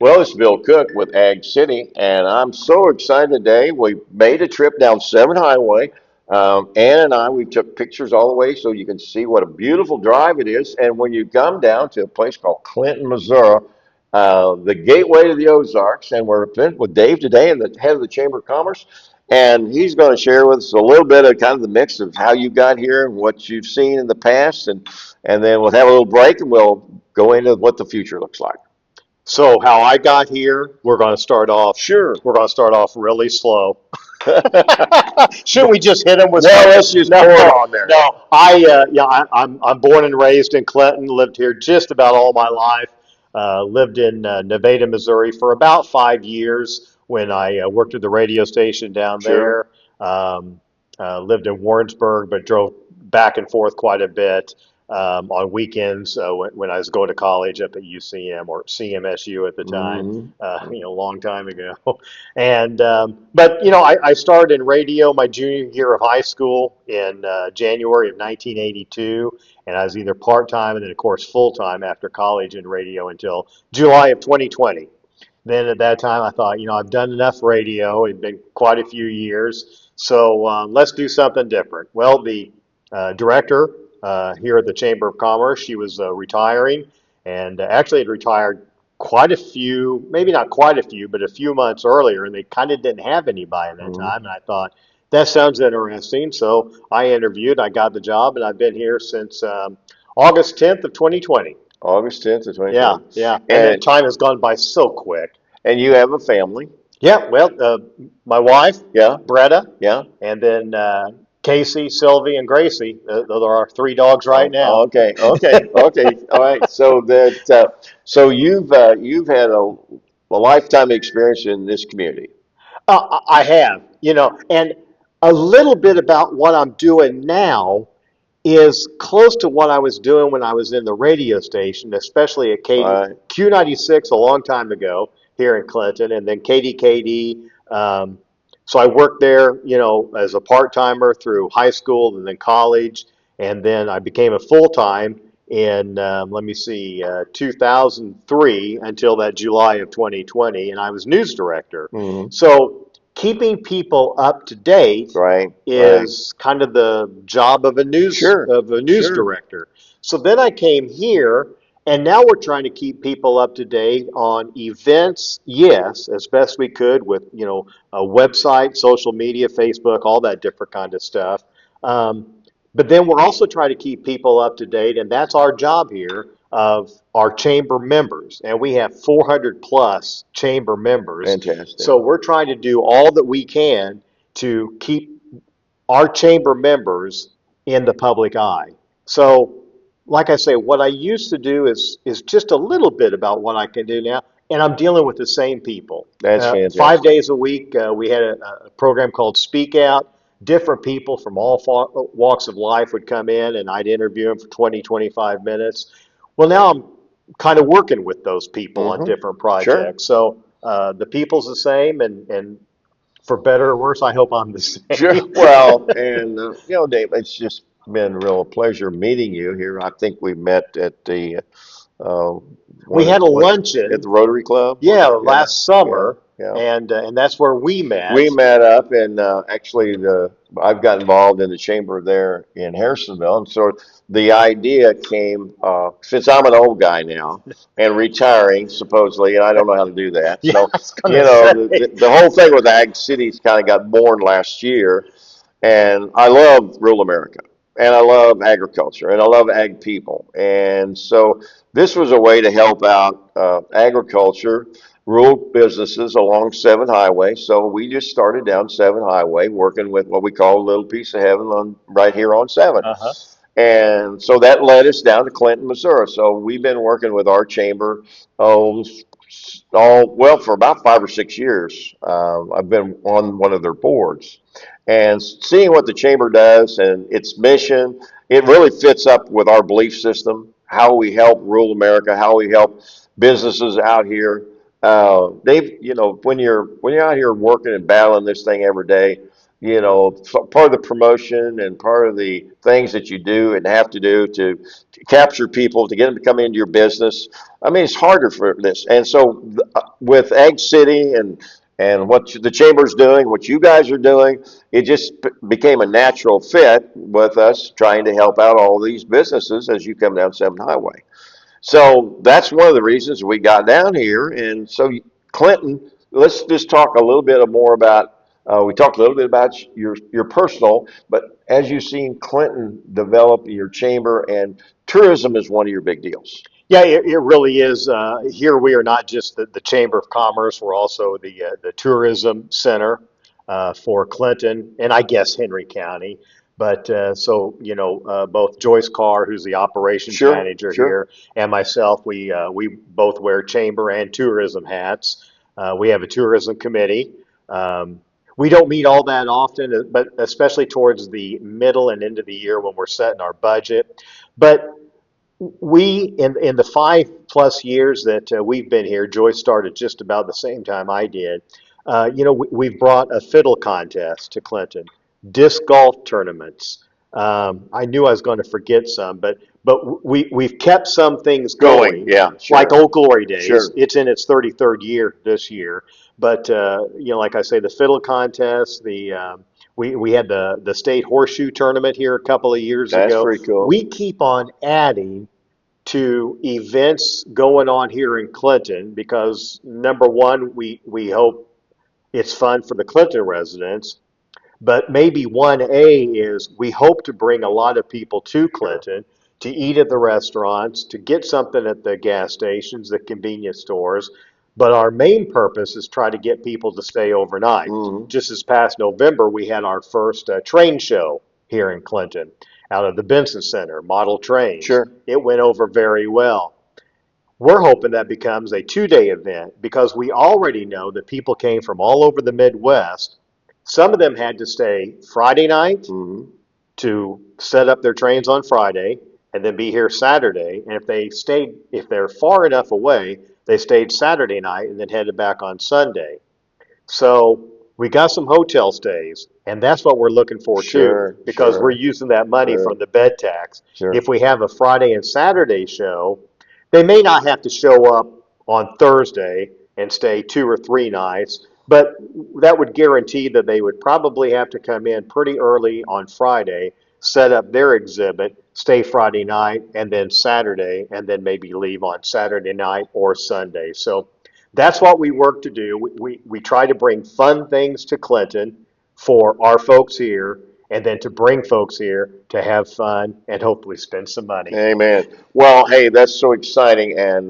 Well, it's Bill Cook with Ag City, and I'm so excited today. We made a trip down 7 Highway. Ann and I, we took pictures all the way so you can see what a beautiful drive it is. And when you come down to a place called Clinton, Missouri, the gateway to the Ozarks, and we're with Dave today, and the head of the Chamber of Commerce, and he's going to share with us a little bit of kind of the mix of how you got here and what you've seen in the past, and then we'll have a little break and we'll go into what the future looks like. So how I got here, we're going to start off. Sure. We're going to start off really slow. Shouldn't we just hit them with No, something? let's just No, pour it on there. no. I'm born and raised in Clinton. Lived here just about all my life. Lived in Nevada, Missouri for about 5 years when I worked at the radio station down Sure. there. Lived in Warrensburg, but drove back and forth quite a bit on weekends when I was going to college up at UCM or CMSU at the time, Hmm. a long time ago. And but I started in radio my junior year of high school in January of 1982, and I was either part time and then of course full time after college in radio until July of 2020. Then at that time I thought, I've done enough radio. It'd been quite a few years, so let's do something different. Well, the director here at the Chamber of Commerce, she was retiring, and actually had retired quite a few, maybe not quite a few, but a few months earlier, and they kind of didn't have anybody at that Hmm. time. And I thought, that sounds interesting. So I interviewed, I got the job, and I've been here since August 10th of 2020. August 10th of Yeah, 2020. yeah. And then And time has gone by so quick. and you have a family. Yeah, well, my wife, Yeah, Bretta, yeah. and then Casey, Sylvie, and Gracie. Those are our three dogs right now. Okay, okay, okay. All right. So you've had a lifetime experience in this community. I have, and a little bit about what I'm doing now is close to what I was doing when I was in the radio station, especially at All right. Q96 a long time ago here in Clinton, and then KDKD. So I worked there, as a part timer through high school and then college, and then I became a full time in let me see, 2003 until that July of 2020, and I was news director. Hmm. So keeping people up to date Right, right. is kind of the job of a Sure, news sure. director. So then I came here, and now we're trying to keep people up to date on events. Yes, as best we could with a website, social media, Facebook, all that different kind of stuff. Um, but then we're also trying to keep people up to date, and that's our job here of our chamber members, and we have 400 plus chamber members. Fantastic. So we're trying to do all that we can to keep our chamber members in the public eye. So, like I say, what I used to do is just a little bit about what I can do now, and I'm dealing with the same people. That's 5 fantastic. days a week, we had a program called Speak Out. Different people from all walks of life would come in, and I'd interview them for 20, 25 minutes. Well, now I'm kind of working with those people on Hmm. different Sure. projects. So the people's the same, and for better or worse, I hope I'm the Sure. same. Well, and Dave, it's just been a real pleasure meeting you here. I think we met at the uh, We one had a what at luncheon, the Rotary Club, was yeah, it? Yeah, last yeah, summer, yeah. and that's where we We met. met up, and actually, I've got involved in the chamber there in Harrisonville, and so the idea came since I'm an old guy now and retiring supposedly, and I don't know how to do that. Yeah, So I was gonna the, say. the, the whole thing with Ag Cities kind of got born last year, and I love rural America, and I love agriculture, and I love ag people, and so this was a way to help out agriculture, rural businesses along 7 Highway. So we just started down 7 Highway, working with what we call a little piece of heaven on right here on 7. Uh-huh. And so that led us down to Clinton, Missouri. So we've been working with our chamber, oh, well, for about 5 or 6 years. I've been on one of their boards, and seeing what the chamber does and its mission, it really fits up with our belief system. How we help rural America, how we help businesses out here. When you're out here working and battling this thing every day, part of the promotion and part of the things that you do and have to do to capture people, to get them to come into your business. I mean, it's harder for this. And so with Egg City and what the chamber's doing, what you guys are doing, it just became a natural fit with us trying to help out all these businesses as you come down 7th Highway. So that's one of the reasons we got down here. And so, Clinton, let's just talk a little bit more about. We talked a little bit about your personal, but as you've seen Clinton develop your chamber, and tourism is one of your big deals. Yeah, it really is. Here we are not just the Chamber of Commerce, we're also the tourism center for Clinton and I guess Henry County. But both Joyce Carr, who's the operations Sure, manager sure. here, and myself, we both wear chamber and tourism hats. We have a tourism committee. We don't meet all that often, but especially towards the middle and end of the year when we're setting our budget. But we in the 5+ years that we've been here, Joyce started just about the same time I did. We've brought a fiddle contest to Clinton, disc golf tournaments. I knew I was going to forget some, but we've kept some things Going, going, yeah, like sure, Old Glory Days. sure. It's in its 33rd year this year, but like I say, the fiddle contest, we had the state horseshoe tournament here a couple of years That's ago. pretty cool. We keep on adding to events going on here in Clinton because number one, we hope it's fun for the Clinton residents, but maybe 1A is we hope to bring a lot of people to Sure. Clinton to eat at the restaurants, to get something at the gas stations, the convenience stores. But our main purpose is try to get people to stay overnight. Hmm. Just this past November, we had our first train show here in Clinton out of the Benson Center, model trains. Sure. It went over very well. We're hoping that becomes a 2-day event because we already know that people came from all over the Midwest. Some of them had to stay Friday night Hmm. to set up their trains on Friday and then be here Saturday. And if they're far enough away, they stayed Saturday night and then headed back on Sunday. So we got some hotel stays, and that's what we're looking for too, Sure, because we're sure, using that money sure, from the bed tax. sure. If we have a Friday and Saturday show, they may not have to show up on Thursday and stay 2 or 3 nights, but that would guarantee that they would probably have to come in pretty early on Friday, set up their exhibit, stay Friday night, and then Saturday, and then maybe leave on Saturday night or Sunday. So that's what we work to do. We try to bring fun things to Clinton for our folks here, and then to bring folks here to have fun and hopefully spend some money. Amen. Well, hey, that's so exciting, and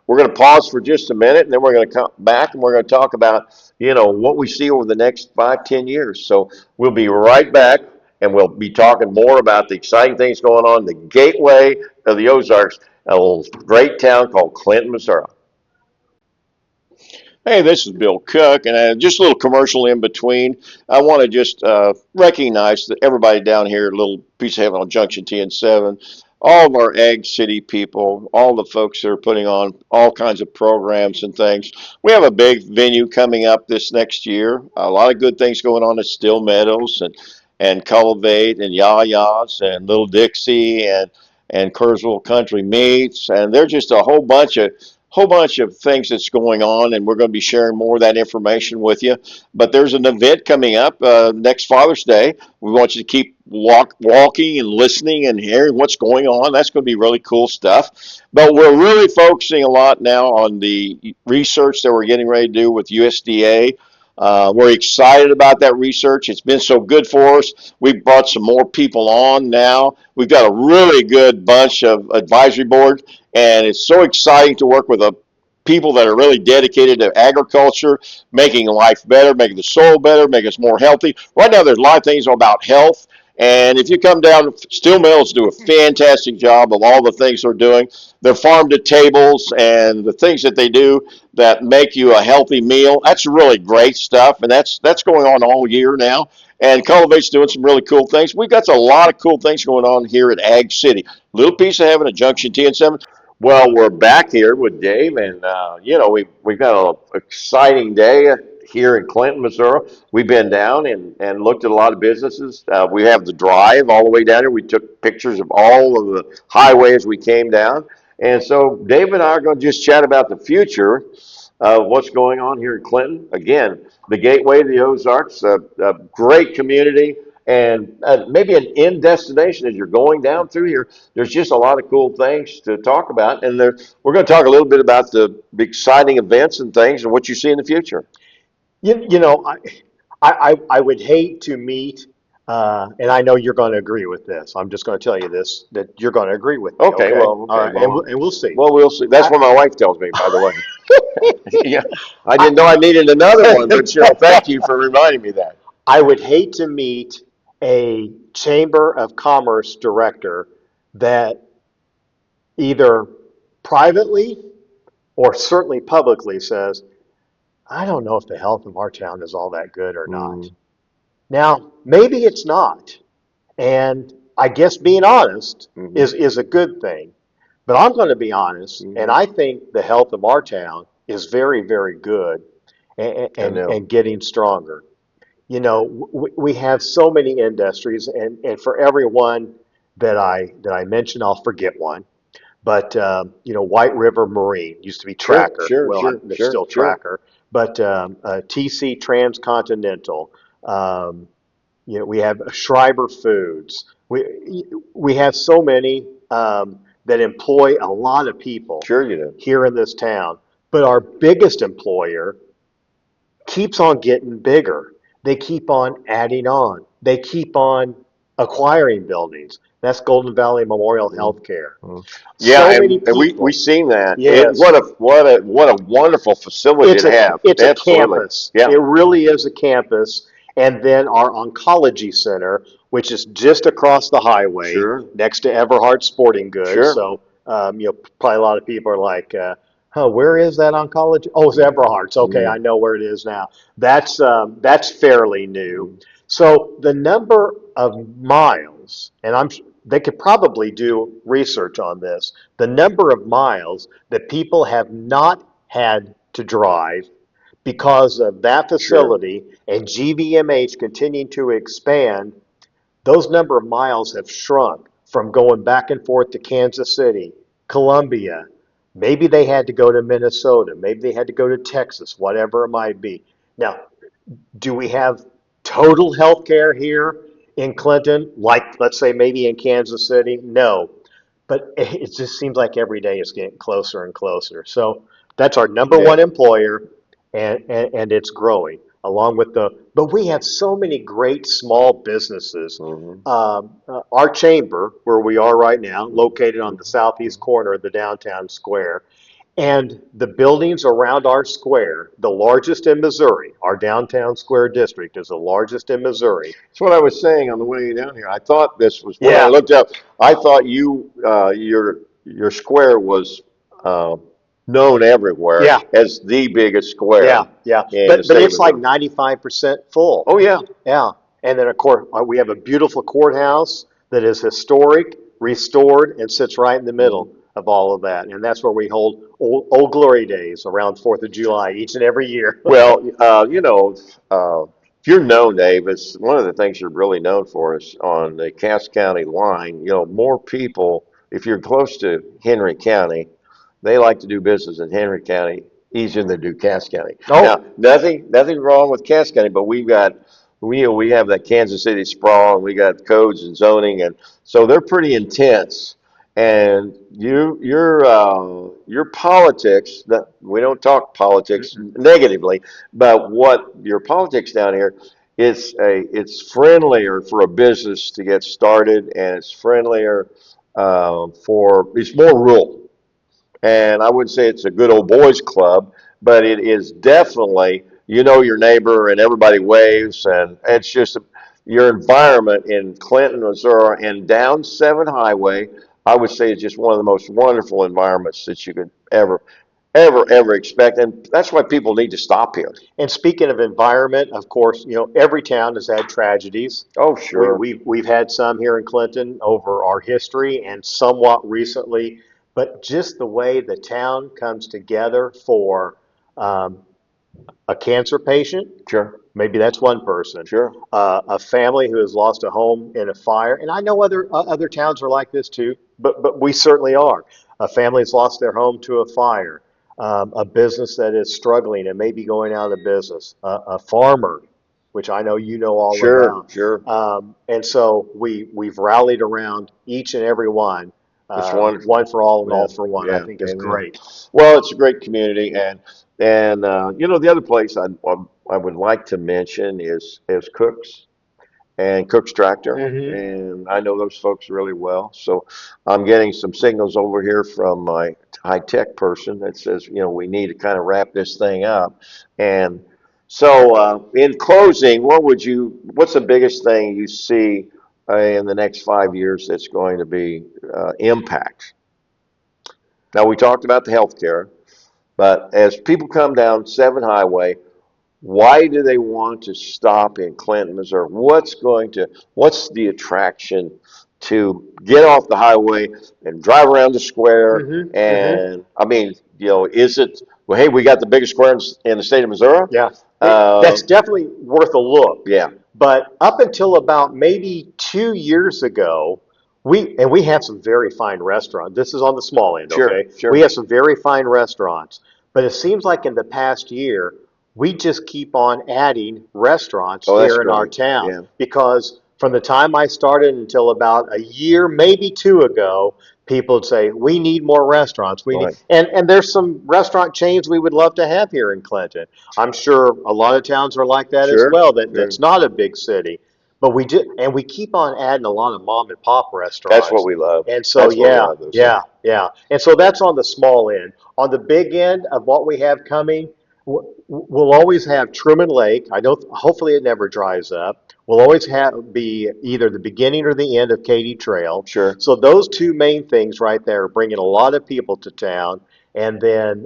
we're going to pause for just a minute, and then we're going to come back, and we're going to talk about what we see over the next 5, 10 years. So we'll be right back, and we'll be talking more about the exciting things going on in the gateway of the Ozarks, a little great town called Clinton, Missouri. Hey, this is Bill Cook, and just a little commercial in between. I want to just recognize that everybody down here at Little Piece of Heaven on Junction TN7, all of our Egg City people, all the folks that are putting on all kinds of programs and things. We have a big venue coming up this next year. A lot of good things going on at Still Meadows and Cultivate and Yas and Little Dixie and Kurzweil Country Meats, and they're just a whole bunch of things that's going on, and we're going to be sharing more of that information with you. But there's an event coming up next Father's Day. We want you to keep walking and listening and hearing what's going on. That's going to be really cool stuff. But we're really focusing a lot now on the research that we're getting ready to do with USDA. We're excited about that research. It's been so good for us. We've brought some more people on now. We've got a really good bunch of advisory board, and it's so exciting to work with people that are really dedicated to agriculture, making life better, making the soil better, making us more healthy. Right now, there's a lot of things about health. And if you come down, Still Mills do a fantastic job of all the things they're doing. Their farm to tables and the things that they do that make you a healthy meal. That's really great stuff, and that's going on all year now. And Cultivate's doing some really cool things. We've got a lot of cool things going on here at Ag City. Little Piece of Heaven at Junction TN7. Well, we're back here with Dave, and we've got an exciting day here in Clinton, Missouri. We've been down and looked at a lot of businesses. We have the drive all the way down here. We took pictures of all of the highway as we came down. And so Dave and I are going to just chat about the future of what's going on here in Clinton. Again, the gateway to the Ozarks, a great community, and maybe an end destination as you're going down through here. There's just a lot of cool things to talk about, and we're going to talk a little bit about the exciting events and things and what you see in the future. You know, I would hate to meet, and I know you're going to agree with this. I'm just going to tell you this, that you're going to agree with me. Okay, Okay. well, All okay, right. And well, we'll see. well, we'll see. That's I, what my wife tells me, by the way. Yeah, I I, didn't know I needed another one, but thank you for reminding me that. I would hate to meet a Chamber of Commerce director that either privately or certainly publicly says, I don't know if the health of our town is all that good or not. Mm, Now, maybe it's not. And I guess being honest mhm, is a good thing. But I'm going to be honest, and mhm. I think the health of our town is very, very good I know. and getting stronger. You know, we have so many industries, and for everyone that I mention, I'll forget one. But you know, White River Marine used to be Sure, Tracker. sure, Well, sure, they're sure, still sure. Tracker. But TC Transcontinental. Um, you know, we have Schreiber Foods. We have so many that employ a lot of people Sure you do. here in this town. But our biggest employer keeps on getting bigger. They keep on adding on. They keep on acquiring buildings. That's Golden Valley Memorial Mm, Healthcare. mm. Yeah, So many and we people. seen that. Yes. What a wonderful facility It's to a have. it's a Absolutely. campus. Yeah. It really is a campus. And then our oncology center, which is just across the highway Sure. next to Everhart Sporting Goods. Sure. So you know, probably a lot of people are like, "Huh, where is that oncology?" Oh, it's Everhart's. Okay, Mm, I know where it is now. That's fairly new. mm. So the number of miles, and they could probably do research on this. The number of miles that people have not had to drive because of that Sure. facility and GVMH continuing to expand, those number of miles have shrunk from going back and forth to Kansas City, Columbia. Maybe they had to go to Minnesota. Maybe they had to go to Texas, whatever it might be. Now, do we have total health care here in Clinton, like let's say maybe in Kansas City? No. But it just seems like every day it's getting closer and closer. So that's our number Yeah. one employer, and it's growing along with but we have so many great small businesses. Hmm. Our chamber, where we are right now, located on the southeast Hmm. corner of the downtown square, and the buildings around our square, the largest in Missouri, our downtown square district is the largest in Missouri. That's what I was saying on the way down here. I thought this was when I Yeah, looked up. I thought your square was uh, known everywhere yeah, as the biggest yeah, square yeah. in the But state of it's like Missouri. 95% full. Oh yeah. Yeah. And then of course we have a beautiful courthouse that is historic, restored, and sits right in the middle Mhm. of all of that. And that's where we hold Old Glory Days around 4th of July each and every year. Well, if you're known, Dave, it's one of the things you're really known for is on the Cass County line. More people, if you're close to Henry County, they like to do business in Henry County easier than they do Cass County. Now, Oh, nothing wrong with Cass County, but we have that Kansas City sprawl, and we got codes and zoning, and so they're pretty intense. And your politics, that we don't talk politics mm-mm. negatively, but what your politics down here, it's friendlier for a business to get started, and it's friendlier it's more rural. And I wouldn't say it's a good old boys club, but it is definitely, your neighbor and everybody waves, and it's just your environment in Clinton, Missouri, and down 7 Highway. I would say it's just one of the most wonderful environments that you could ever expect, and that's why people need to stop here. And speaking of environment, of course, you know, every town has had tragedies. Oh, We, sure. we've had some here in Clinton over our history and somewhat recently, but just the way the town comes together for um, a cancer patient, Sure. maybe that's one person. Sure. A family who has lost a home in a fire, and I know other towns are like this too, but we certainly are. A family has lost their home to a fire. A business that is struggling and maybe going out of business. A farmer, which I know you know all Sure. about. Sure. And so we've rallied around each and every one. It's wonderful. One for all and Yeah. all for one, I Yeah. think is Amen. great. Well, it's a great community, and you know, the other place I would like to mention is Cook's and Cook's Tractor, Hmm. and I know those folks really well. So I'm getting some signals over here from my high tech person that says, you know, we need to kind of wrap this thing up. And so, in closing, what's the biggest thing you see in the next 5 years that's going to be impact? Now, we talked about the healthcare, but as people come down 7 Highway, why do they want to stop in Clinton, Missouri? What's the attraction to get off the highway and drive around the square? Hmm. Hmm. And I mean, you know, is it, well, hey, we got the biggest square in the state of Missouri? Yeah, Uh, that's definitely worth a look. yeah. But up until about maybe 2 years ago, we have some very fine restaurants. This is on the small end, Sure, okay? We sure. have some very fine restaurants. But it seems like in the past year, we just keep on adding restaurants Oh, that's here in our great. town Yeah, because from the time I started until about a year, maybe two ago, people would say, we need more restaurants. We need, right. and there's some restaurant chains we would love to have here in Clinton. I'm sure a lot of towns are like that as Sure, well. sure. That's not a big city, but we keep on adding a lot of mom and pop That's what restaurants, we love. and so That's what we yeah, love, those things. yeah, yeah, and so that's on the small end. On the big end of what we have coming, we'll always have Truman Lake. I know, hopefully, it never dries up. We'll always have be either the beginning or the end of Katy Trail. Sure. So those two main things right there are bringing a lot of people to town, and then.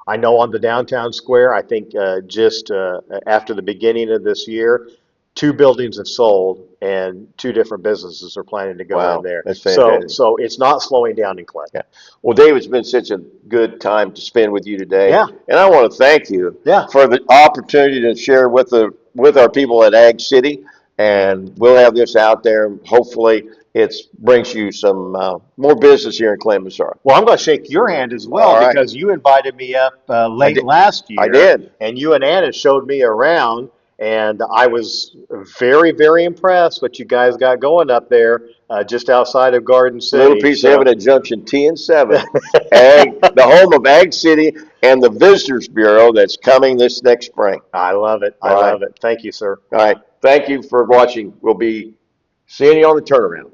I know on the downtown square, I think just after the beginning of this year, two buildings have sold and two different businesses are planning to go in Wow, there. that's So, fantastic. so it's not slowing down in Clinton. Yeah. Well, Dave, it's been such a good time to spend with you today, Yeah, and I want to thank you yeah. for the opportunity to share with our people at Ag City, and we'll have this out there. Hopefully, it brings you some more business here in Clinton, Missouri. Well, I'm going to shake your hand as well All right, because you invited me up I late did. last I year, did. and you and Anna showed me around, and I was very, very impressed what you guys got going up there just outside of Garden Little City. piece of heaven So, at Junction T and 7, Ag, the home of Ag City and the Visitors Bureau that's coming this next spring. I love it. I All right, love it. Thank you, sir. all right. Thank you for watching. We'll be seeing you on the turnaround.